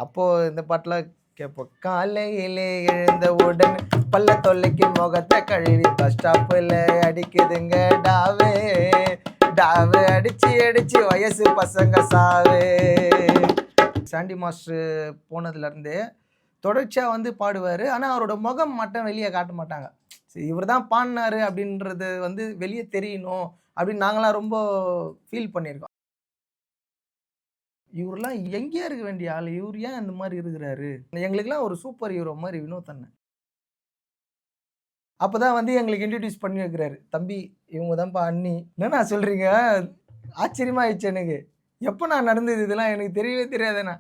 அப்போது இந்த பாட்டெலாம் கேட்போம். காலையிலே எழுந்தவுடன் பல்ல தொல்லைக்கு முகத்தை கழுவி பஸ் ஸ்டாப்பில் அடிக்குதுங்க டாவே டாவு அடிச்சு அடிச்சு வயசு பசங்க சாவே. சாண்டி மாஸ்டர் போனதுலேருந்து தொடர்ச்சியாக வந்து பாடுவார். ஆனால் அவரோட முகம் மட்டும் வெளியே காட்ட மாட்டாங்க. சரி, இவர் தான் பாடினாரு அப்படின்றது வந்து வெளியே தெரியணும் அப்படின்னு நாங்களாம் ரொம்ப ஃபீல் பண்ணியிருக்கோம். இவரெல்லாம் எங்கேயா இருக்க வேண்டிய ஆள், இவர் ஏன் இந்த மாதிரி இருக்கிறாரு? எங்களுக்கெல்லாம் ஒரு சூப்பர் ஹீரோ மாதிரி வினோத் அண்ணன். அப்பதான் வந்து எங்களுக்கு இன்ட்ரோடியூஸ் பண்ணி வைக்கிறாரு. தம்பி இவங்க தான்ப்பா அண்ணி. என்னண்ணா சொல்றீங்க? ஆச்சரியமா ஆயிடுச்சு எனக்கு. எப்போ நான் நடந்தது இதெல்லாம் எனக்கு தெரியவே தெரியாதுண்ணா.